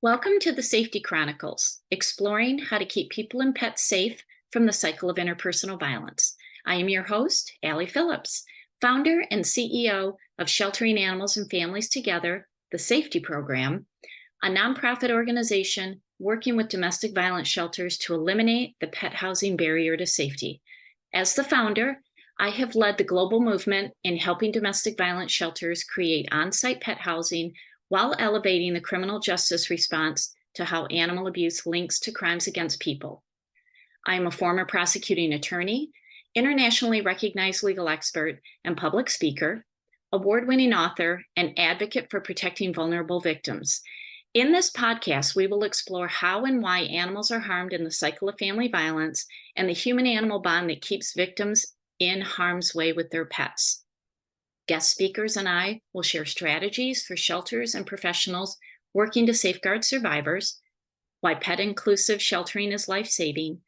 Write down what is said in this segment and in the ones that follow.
Welcome to the SAFeTY Chronicles, exploring how to keep people and pets safe from the cycle of interpersonal violence. I am your host, Allie Phillips, founder and CEO of Sheltering Animals and Families Together, the SAFeTY Program, a nonprofit organization working with domestic violence shelters to eliminate the pet housing barrier to safety. As the founder, I have led the global movement in helping domestic violence shelters create on-site pet housing while elevating the criminal justice response to how animal abuse links to crimes against people. I am a former prosecuting attorney, internationally recognized legal expert and public speaker, award-winning author, and advocate for protecting vulnerable victims. In this podcast, we will explore how and why animals are harmed in the cycle of family violence and the human-animal bond that keeps victims in harm's way with their pets. Guest speakers and I will share strategies for shelters and professionals working to safeguard survivors, why pet-inclusive sheltering is life-saving,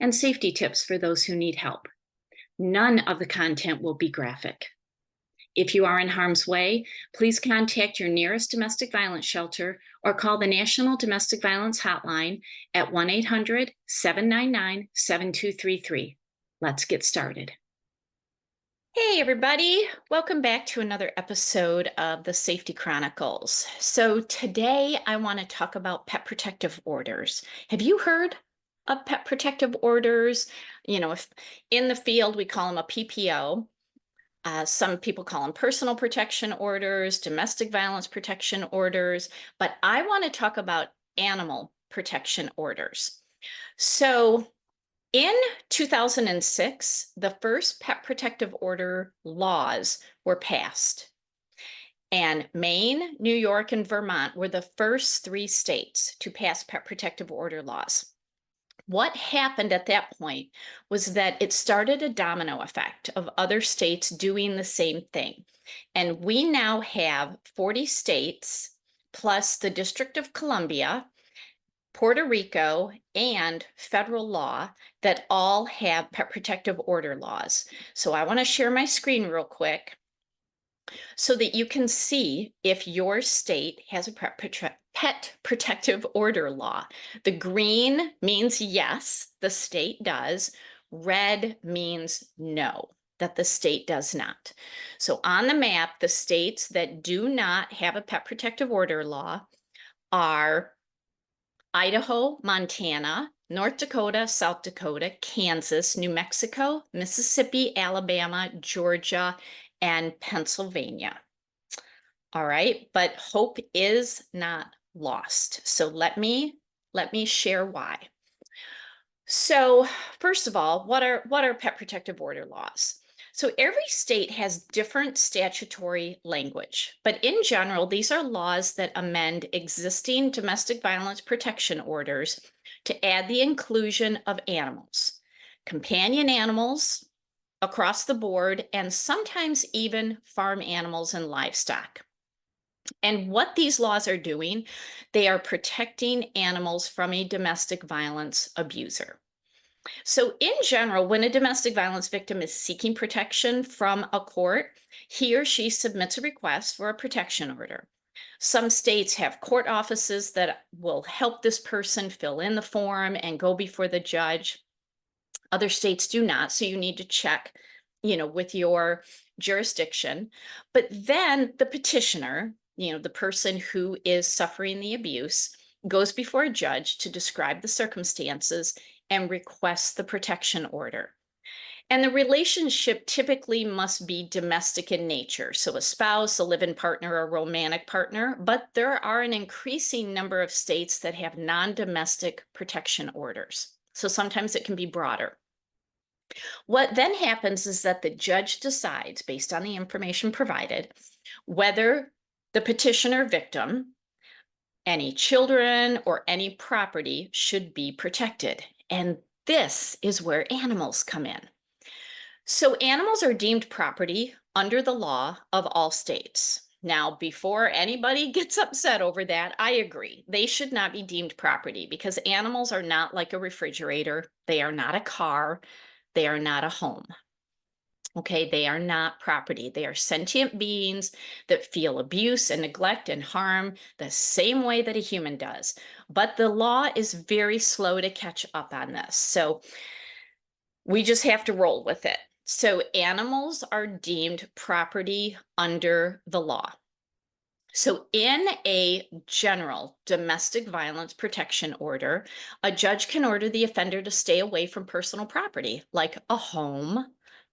and safety tips for those who need help. None of the content will be graphic. If you are in harm's way, please contact your nearest domestic violence shelter or call the National Domestic Violence Hotline at 1-800-799-7233. Let's get started. Hey, everybody. Welcome back to another episode of the SAFeTY Chronicles. So today I want to talk about pet protective orders. Have you heard of pet protective orders? You know, if in the field we call them a PPO. Some people call them personal protection orders, domestic violence protection orders, but I want to talk about animal protection orders. So in 2006, the first pet protective order laws were passed. And Maine, New York, and Vermont were the first three states to pass pet protective order laws. What happened at that point was that it started a domino effect of other states doing the same thing. And we now have 40 states plus the District of Columbia, Puerto Rico, and federal law that all have pet protective order laws. So I want to share my screen real quick so that you can see if your state has a pet protective order law. The green means yes, the state does. Red means no, that the state does not. So on the map, the states that do not have a pet protective order law are Idaho, Montana, North Dakota, South Dakota, Kansas, New Mexico, Mississippi, Alabama, Georgia, and Pennsylvania. All right, but hope is not lost. So let me share why. So first of all, what are pet protective order laws? So every state has different statutory language, but in general, these are laws that amend existing domestic violence protection orders to add the inclusion of animals, companion animals across the board, and sometimes even farm animals and livestock. And what these laws are doing, they are protecting animals from a domestic violence abuser. So in general, when a domestic violence victim is seeking protection from a court, he or she submits a request for a protection order. Some states have court offices that will help this person fill in the form and go before the judge. Other states do not, so you need to check, with your jurisdiction. But then the petitioner, the person who is suffering the abuse, goes before a judge to describe the circumstances and requests the protection order. And the relationship typically must be domestic in nature, so a spouse, a live-in partner, a romantic partner, but there are an increasing number of states that have non-domestic protection orders. So sometimes it can be broader. What then happens is that the judge decides, based on the information provided, whether the petitioner victim, any children, or any property should be protected. And this is where animals come in. So animals are deemed property under the law of all states. Now, before anybody gets upset over that, I agree. They should not be deemed property because animals are not like a refrigerator. They are not a car. They are not a home. Okay, they are not property. They are sentient beings that feel abuse and neglect and harm the same way that a human does. But the law is very slow to catch up on this. So we just have to roll with it. So animals are deemed property under the law. So, in a general domestic violence protection order, a judge can order the offender to stay away from personal property, like a home,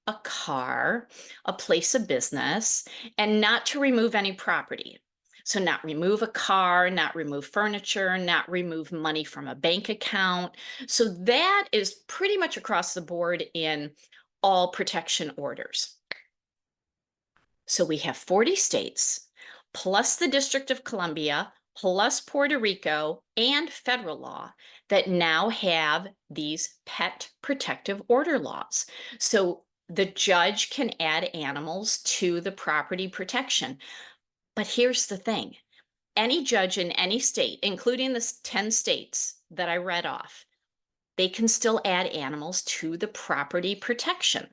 a car, a place of business, and not to remove any property. So, not remove a car, not remove furniture, not remove money from a bank account. So, that is pretty much across the board in all protection orders. So, we have 40 states plus the District of Columbia, plus Puerto Rico, and federal law that now have these pet protective order laws. So the judge can add animals to the property protection. But here's the thing, any judge in any state, including the 10 states that I read off, they can still add animals to the property protection.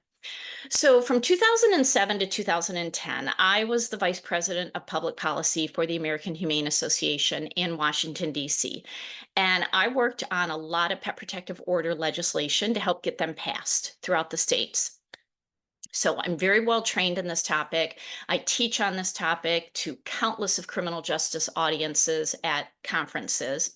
So from 2007 to 2010, I was the vice president of public policy for the American Humane Association in Washington, D.C. And I worked on a lot of pet protective order legislation to help get them passed throughout the states. So I'm very well trained in this topic. I teach on this topic to countless of criminal justice audiences at conferences.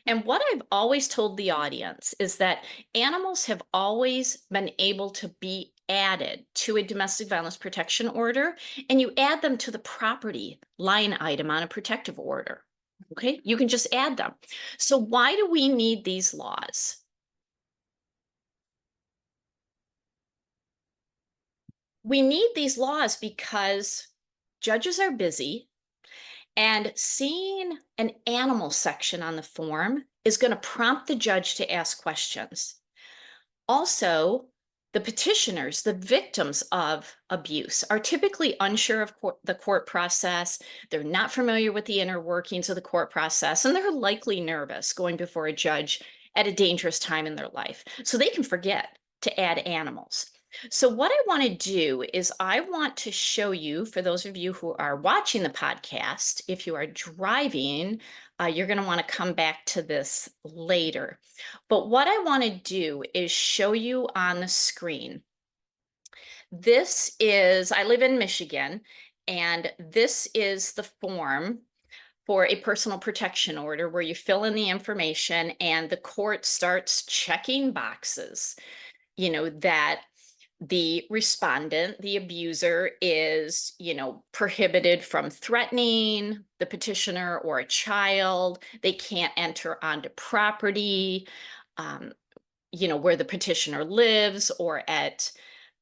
And what I've always told the audience is that animals have always been able to be added to a domestic violence protection order, and you add them to the property line item on a protective order. Okay, you can just add them. So, why do we need these laws? We need these laws because judges are busy, and seeing an animal section on the form is going to prompt the judge to ask questions. Also, the petitioners, the victims of abuse, are typically unsure of the court process. They're not familiar with the inner workings of the court process, and they're likely nervous going before a judge at a dangerous time in their life. So they can forget to add animals. So, what I want to do is, I want to show you, for those of you who are watching the podcast, if you are driving, you're going to want to come back to this later. But what I want to do is show you on the screen. This is, I live in Michigan, and this is the form for a personal protection order where you fill in the information and the court starts checking boxes, that the respondent, the abuser, is, prohibited from threatening the petitioner or a child. They can't enter onto property, where the petitioner lives, or at,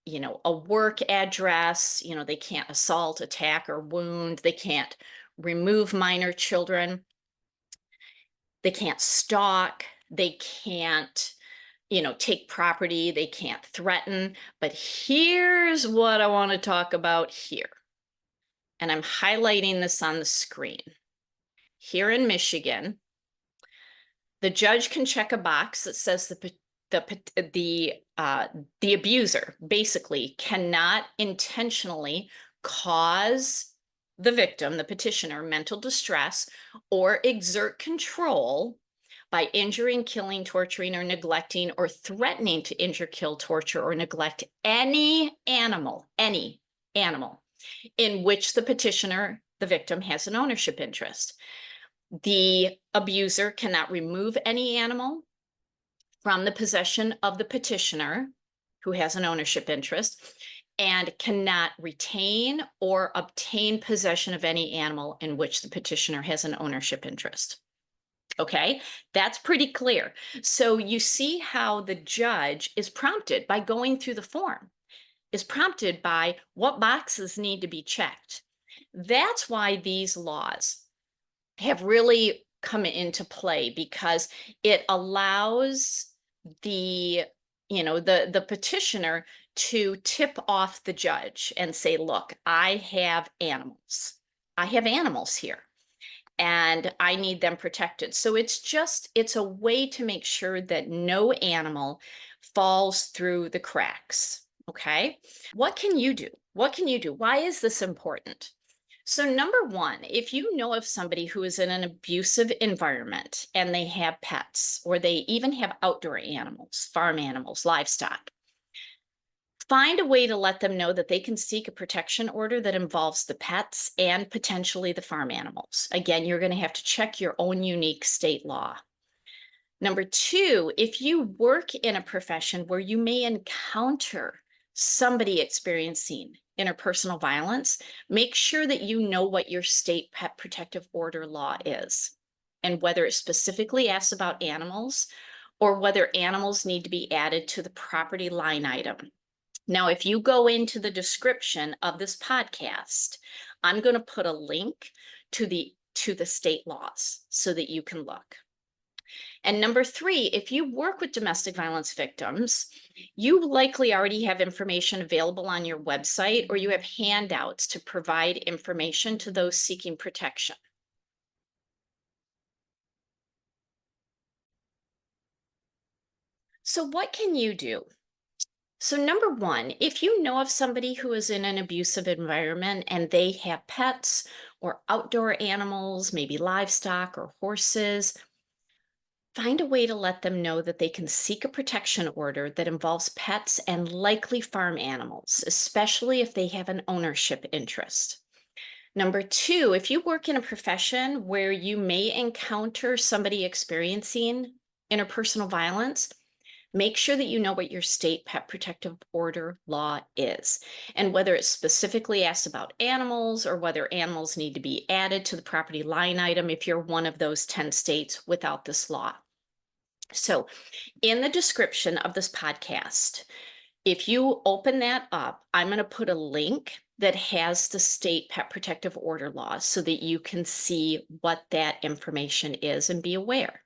a work address. They can't assault, attack, or wound. They can't remove minor children. They can't stalk. They can't take property, they can't threaten. But here's what I want to talk about here. And I'm highlighting this on the screen. Here in Michigan, the judge can check a box that says the abuser basically cannot intentionally cause the victim, the petitioner, mental distress or exert control by injuring, killing, torturing, or neglecting, or threatening to injure, kill, torture, or neglect any animal in which the petitioner, the victim, has an ownership interest. The abuser cannot remove any animal from the possession of the petitioner, who has an ownership interest, and cannot retain or obtain possession of any animal in which the petitioner has an ownership interest. Okay, that's pretty clear. So you see how the judge is prompted by going through the form, is prompted by what boxes need to be checked. That's why these laws have really come into play, because it allows the petitioner to tip off the judge and say, look, I have animals here, and I need them protected. So it's a way to make sure that no animal falls through the cracks. Okay. What can you do? What can you do? Why is this important? So, number one, if you know of somebody who is in an abusive environment and they have pets, or they even have outdoor animals, farm animals, livestock, find a way to let them know that they can seek a protection order that involves the pets and potentially the farm animals. Again, you're going to have to check your own unique state law. Number two, if you work in a profession where you may encounter somebody experiencing interpersonal violence, make sure that you know what your state pet protective order law is and whether it specifically asks about animals or whether animals need to be added to the property line item. Now, if you go into the description of this podcast, I'm going to put a link to the state laws so that you can look. And number three, if you work with domestic violence victims, you likely already have information available on your website, or you have handouts to provide information to those seeking protection. So what can you do? So number one, if you know of somebody who is in an abusive environment and they have pets or outdoor animals, maybe livestock or horses, find a way to let them know that they can seek a protection order that involves pets and likely farm animals, especially if they have an ownership interest. Number two, if you work in a profession where you may encounter somebody experiencing interpersonal violence, make sure that you know what your state pet protective order law is and whether it specifically asks about animals or whether animals need to be added to the property line item if you're one of those 10 states without this law. So, in the description of this podcast, if you open that up, I'm going to put a link that has the state pet protective order laws so that you can see what that information is and be aware.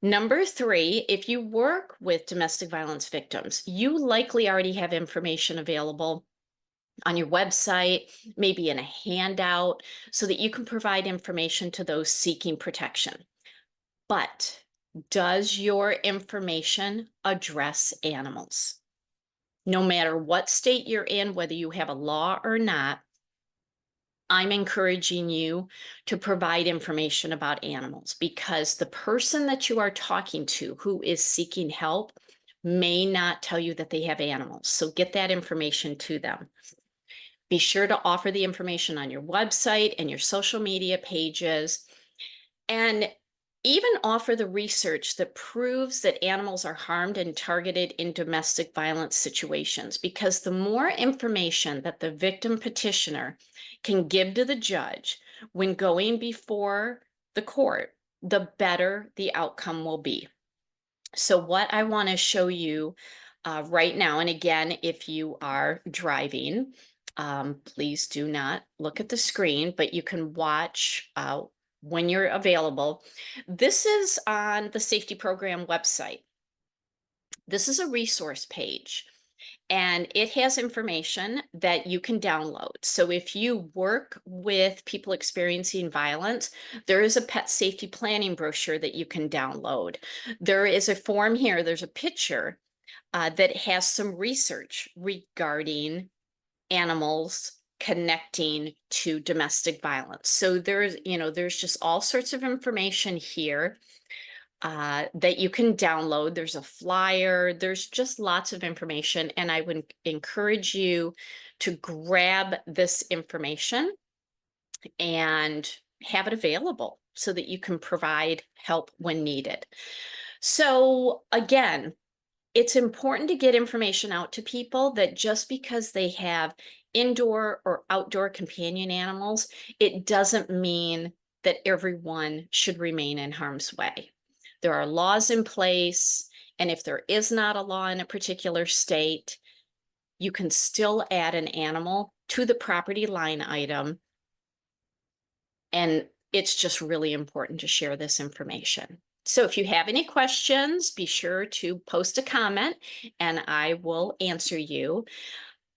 Number three, if you work with domestic violence victims, you likely already have information available on your website, maybe in a handout, so that you can provide information to those seeking protection. But does your information address animals? No matter what state you're in, whether you have a law or not, I'm encouraging you to provide information about animals because the person that you are talking to who is seeking help may not tell you that they have animals. So get that information to them. Be sure to offer the information on your website and your social media pages. And even offer the research that proves that animals are harmed and targeted in domestic violence situations, because the more information that the victim petitioner can give to the judge when going before the court, the better the outcome will be. So what I want to show you right now, and again, if you are driving, please do not look at the screen, but you can watch when you're available. This is on the SAFeTY program website. This is a resource page, and it has information that you can download. So if you work with people experiencing violence, there is a pet safety planning brochure that you can download. There is a form here, there's a picture that has some research regarding animals connecting to domestic violence. So there's just all sorts of information here that you can download. There's a flyer, there's just lots of information. And I would encourage you to grab this information and have it available so that you can provide help when needed. So again, it's important to get information out to people that just because they have indoor or outdoor companion animals, it doesn't mean that everyone should remain in harm's way. There are laws in place, and if there is not a law in a particular state, you can still add an animal to the property line item. And it's just really important to share this information. So if you have any questions, be sure to post a comment and I will answer you.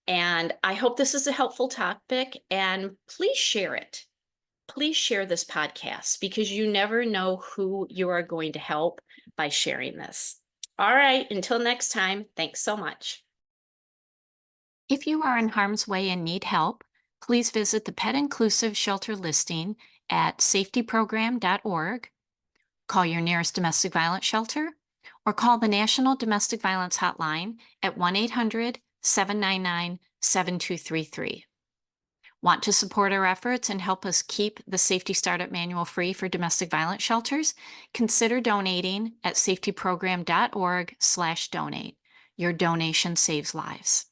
And I hope this is a helpful topic, and please share it. Please share this podcast because you never know who you are going to help by sharing this. All right, until next time, thanks so much. If you are in harm's way and need help, please visit the Pet Inclusive Shelter listing at safetyprogram.org, call your nearest domestic violence shelter, or call the National Domestic Violence Hotline at 1-800-799-7233. Want to support our efforts and help us keep the Safety Startup Manual free for domestic violence shelters? Consider donating at safetyprogram.org/donate. Your donation saves lives.